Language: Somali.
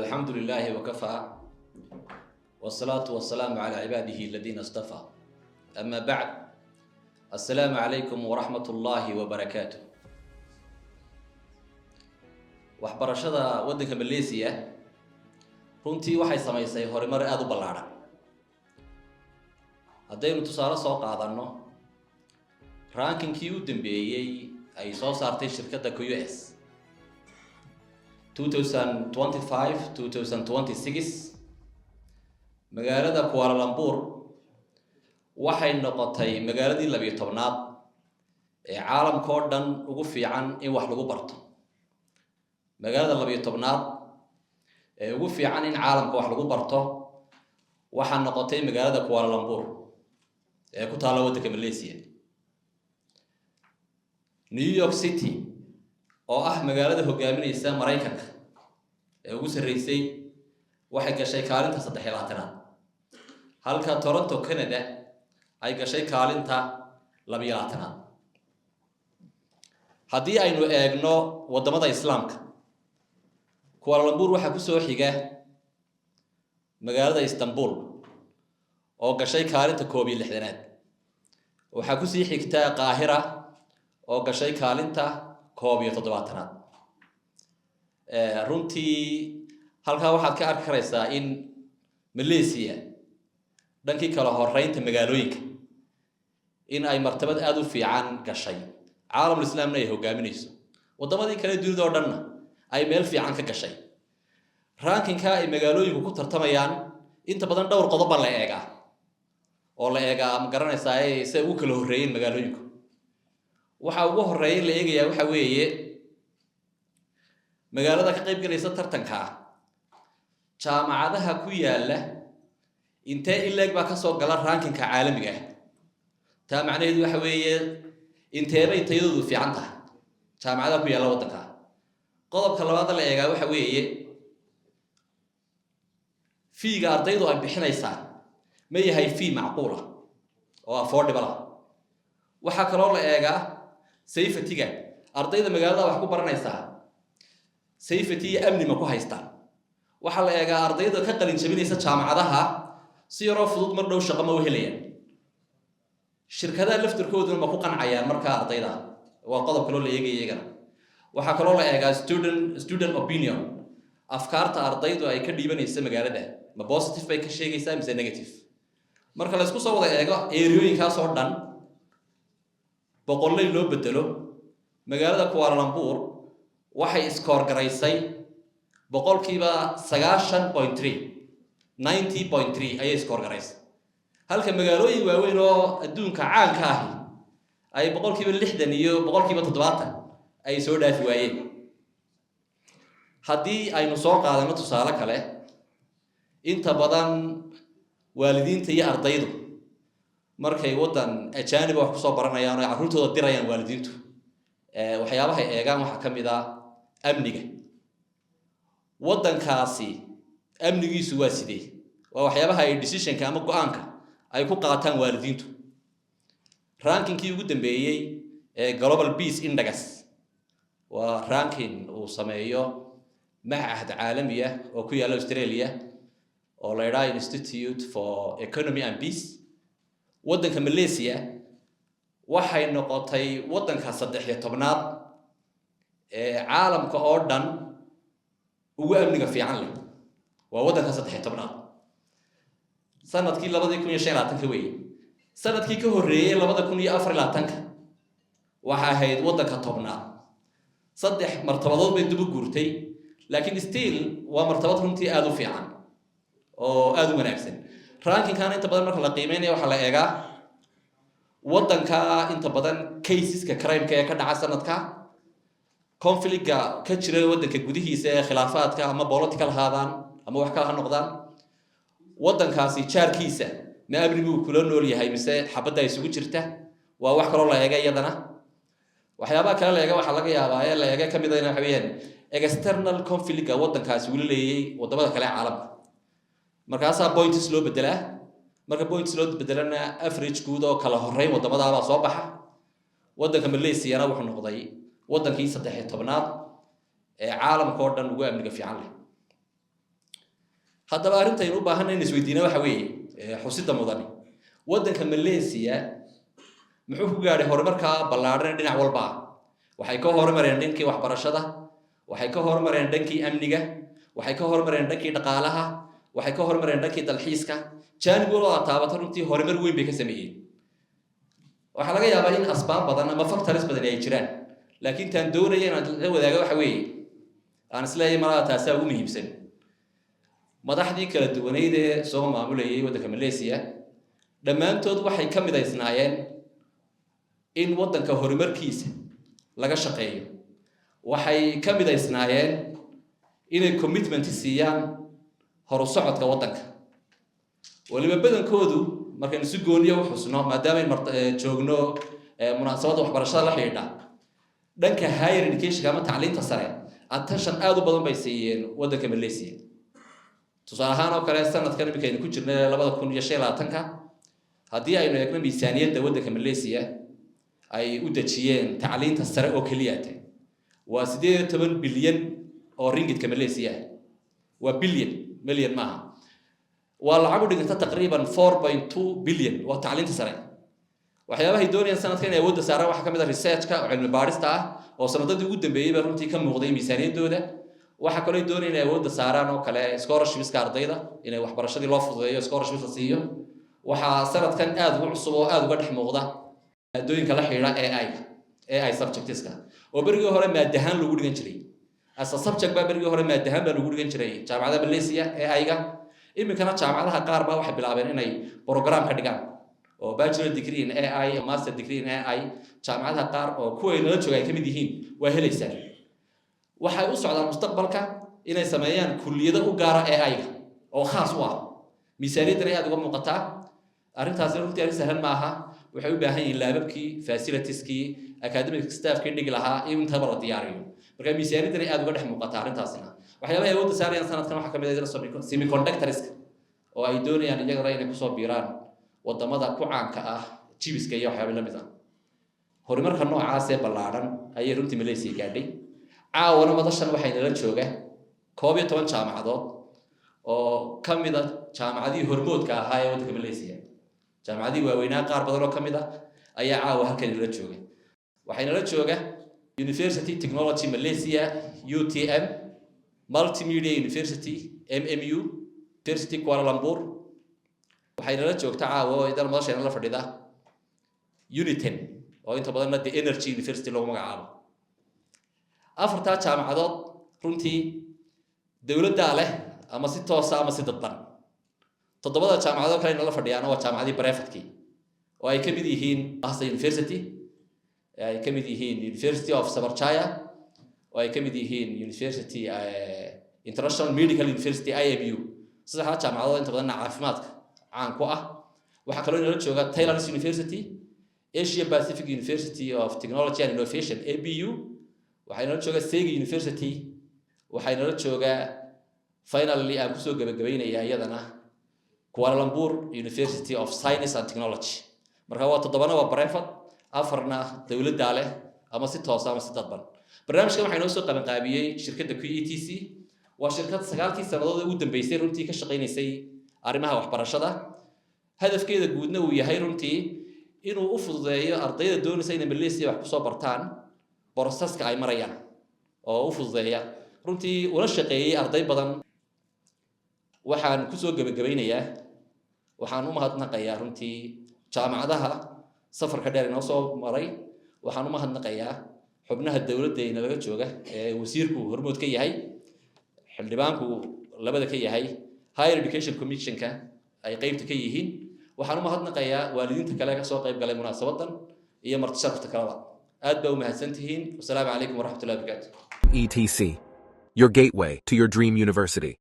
الحمد لله وكفى والصلاة والسلام على عباده الذين اصطفى أما بعد السلام عليكم ورحمة الله وبركاته. waxbarashada waddanka Malaysia runtii waxay samaysay horumar aad u ballaaran. haddaynu tusaale soo qaadano rankinkii u dambeeyay ay soo saartay shirkadda QS 2025-2026 magaalada Kuala Lumpur waxay noqotay magaaladii 12aad ee caalamka oo dhan ugu fiican in wax lagu barto. magaalada 12aad ee ugu fiican in caalamka wax lagu barto waxa noqotay magaalada Kuala Lumpur ee ku taala waddanka Malaysia. New York City oo ah magaalada hogaaminaysa Mareykanka ee ugu sareysay waxay gashay kaalinta 13aad halka Toronto Canada ay gashay kaalinta 12aad. haddii aynu eegno wadamada Islaamka Kuala Lumpur waxa ku soo xiga magaalada Istanbul oo gashay kaalinta 16aad. waxa ku sii xigta Qaahira oo gashay kaalinta 17aad. runtii halka waxaad ka arki karaysaa in Malaysia dhankii kala horeynta magaalooyinka in ay martabad aad u fiican gashay caalamul islaamna ay hogaaminayso wadamadii kale dunida oo dhanna ay meel fiican ka gashay. rankinka ay magaalooyinku ku tartamayaan inta badan dhowr qodob la eega oo la eega ma garanaysaa ay si ugu kala horeeyeen magaalooyinku. waxa ugu horeeyay la eegaya waxa weeye magaalada ka qayb galaysa tartanka jaamacadaha ku yaala intee ileeg baa ka soo gala rankinka caalamiga ah. taa macnaheedu waxa weeye intee bay tayadoodu fiican tahay jaamacadaha ku yaala waddanka. qodobka labaad la eega waxa weeye fiiga ardaydu ay bixinaysaa ma yahay fee macquul ah oo affordable ah. waxa kaloo la eegaa safety-ga ardayda magaalada wax ku baranaysaa safety iyo amni ma ku haystaan. waxa la eegaa ardayda ka qalin jabinaysa jaamacadaha si yaroo fudud mar dhow shaqo ma u helayaan. shirkadaha laftirkooduna ma ku qancayaan markaa ardayda waa qodob kaloo la eegaya iyagana. waxaa kaloo la eegaa student opinion afkaarta ardaydu ay ka dhiibanaysa magaalada ma positive bay ka sheegaysaa mise negative. marka la isku soo wada eego eeriyooyinkaas oo dhan boqollay loo bedelo magaalada Kuala Lumpur waxay iskoor garaysay boqolkiiba 90.3 ayay iskoor garaysay halka magaalooyin waaweyn oo adduunka caanka ah ay boqolkiiba 60 iyo boqolkiiba 70 ay soo dhaafi waayeen. haddii aynu soo qaadano tusaale kale inta badan waalidiinta iyo ardaydu markay waddan ajaanib wax ku soo baranayaan oo carruurtooda dirayaan waalidiintu waxyaabaha ay eegaan waxa ka mid ah amniga. waddankaasi amnigiisu waa sidee waa waxyaabaha ay decisionka ama go'aanka ay ku qaataan waalidiintu. rankinkii ugu dambeeyay ee Global Peace Index waa ranking uu sameeyo معهد عالمي oo ku yaala Australia oo la yiraahdo Institute for Economy and Peace. waddanka Malaysia waxay noqotay waddanka 13aad ee caalamka oo dhan ugu amniga fiican leh waa waddanka 13aad. sanadkii 2025 weeye sanadkii ka horeeyay 2024 waxa ahayd waddanka 10aad. saddex martabadood bay dib u guurtay laakiin still waa martabad runtii aad u fiican oo aad u wanaagsan. rankinkan inta badan marka la qiimeynayo waxa la eegaa waddanka inta badan caseska crime-ka ee ka dhaca sanadka conflict-ga ka jira waddanka gudihiisa ee khilaafaadka ama political haadaan ama wax kale ha noqdaan waddankaasi jaarkiisa ma amnigu kula nool yahay mise xabadda isugu jirta waa wax kaloo la eega iyadana. waxyaabaha kale la eega waxa laga yaabaa ee la eega ka mid ah waxa weeyaan external conflict-ga waddankaasi wuu leeyahay wadamada kale caalamka markaasaa points loo bedelaa. marka points loo bedelana average guud oo kala horeyn wadamada soo baxa. waddanka Malaysia wuxuu noqday waddankii 13aad ee caalamka oo dhan ugu amniga fiican leh. haddaba arintaynu u baahanay in isweydiino waxa weeye xusida mudani waddanka Malaysia muxuu ku gaaray horumarka ballaaran dhinac walba waxay ka horumareen dhankii waxbarashada waxay ka horumareen dhankii amniga waxay ka horumareen dhankii dhaqaalaha waxay ka horumareen dhankii dalxiiska jaanib walba taabata runtii horumar weyn bay ka sameeyeen waxa laga yaabaa in asbaab badan ama factors badan ay jiraan laakiin tan doonaya inaad la wadaago waxa weeye aan isleeyahay marada taas ugu muhiimsan madaxdii kala duwaneyd ee soo maamulayay waddanka Malaysia dhammaantood waxay ka midaysnaayeen in waddanka horumarkiisa laga shaqeeyo waxay ka midaysnaayeen inay commitment siiyaan horu socodka waddanka waliba badankoodu markaan si gooniyo u xusno maadaama ay joogno munaasabada waxbarashada la xiriirta dhanka higher education ama tacliinta sare attention aad u badan bay siiyeen waddanka Malaysia tusaale ahaan oo kale sanadkan imika aynu ku jirnay 2025 haddii aynu eegno miisaaniyadda waddanka Malaysia ay u dajiyeen tacliinta sare oo kaliya waa 18 bilyan oo ringgit Malaysia waa bilyan milyan maaha waa lacag u dhiganta taqriiban 4.2 bilyan waa tacliinta sare waxyaabaha ay doonayaan sanadkan inay wadda saaraan waxa ka mid ah researchka oo cilmi baarista ah oo sanadadii ugu dambeeyay baa runtii ka muuqday miisaaniyaddooda waxa kale ay doonayaan inay wadda saaraan oo kale scholarships ardayda inay waxbarashadii loo fududeeyo scholarships la siiyo waxa sanadkan aad ugu cusub oo aad uga dhex muuqda maadooyinka la xiriira AI subjectska oo berigii hore maadahaan lagu dhigan jiray as a subject baa berigii hore maadahaan baa lagu dhigan jiray jaamacadda Malaysia AI-ga iminkana jaamacadaha qaar baa waxay bilaabeen inay program ka dhigaan oo bachelor degree in AI master degree in AI jaamacadaha qaar oo kuwa ay nala joogay kamid yihiin waa helaysaa waxay u socdaan mustaqbalka inay sameeyaan kulliyado u gaara AI-ga oo khaas u ah miisaaniyadana aad uga muuqataa arrintaas runtii arrin sahlan ma aha waxay u baahan yihiin laababkii facilitieski academic staffkii dhigi lahaa inta la diyaariyo marka miisaaniyadana aad uga dhex muuqataa arrintaasina waxyaabaha ay wadda saarayaan sanadkan waxa kamid ah semiconductors oo ay doonayaan iyagana inay kusoo biiraan wadamada ku caanka ah jibiska iyo waxyaabo la mid ah horumarka noocaas ee ballaaran ayay runtii Malaysia gaadhay caawana madashan waxay nala jooga 12 jaamacadood oo kamid ah jaamacadii hormoodka ahaa ee waddanka Malaysia jaamacadii waaweynaa qaar badan oo kamid ah ayaa caawa halkan nala jooga waxay nala jooga University Technology Malaysia UTM Multimedia University MMU University Kuala Lumpur waxay nala joogtaa caawa idan madashan la fadhida Uniten oo inta badan The Energy University loo magacaabo afarta jaamacadood runtii dawladda leh ama si toos ah ama si dadban toddobada jaamacadood kale la fadhiyaan waa jaamacadii private-kii oo ay kamid yihiin Bahasa University ay kamid yihiin University of Sabarchaya oo ay kamid yihiin University International Medical University IMU saddexda jaamacadood inta badan caafimaadka caan ku ah waxa kale oo nala jooga Taylor's University Asia Pacific University of Technology and Innovation APU waxay nala jooga Segi University waxay nala jooga finally aan kusoo gabagabaynayaa iyadana Kuala Lumpur University of Science and Technology marka waa toddobana waa private afarna dawladda leh ama si toos ah ama si dadban barnaamijkan waxay noo soo qaban qaabiyay shirkadda QETC waa shirkad 9 sanadood ugu dambeysay runtii ka shaqeynaysay arrimaha waxbarashada hadafkeeda guudna uu yahay runtii inuu u fududeeyo ardayda doonaysa inay Malaysia wax ku soo bartaan boroseska ay marayaan oo u fududeeya runtii una shaqeeyay arday badan waxaan ku soo gabagabeynayaa waxaan u mahadnaqayaa runtii jaamacadaha safarka dheer inoo soo maray waxaan u mahadnaqayaa xubnaha dawladda ee naga jooga ee wasiirku hormood ka yahay xildhibaanku labada ka yahay Higher Education Commission-ka ay qaybta ka yihiin waxaan u mahadnaqayaa waalidiinta kale ka soo qayb galay munaasabadan iyo marti sharafta kaleba aad baa u mahadsantihiin wassalaamu calaykum waraxmatullaahi wabarakaatuh ETC, your gateway to your dream university.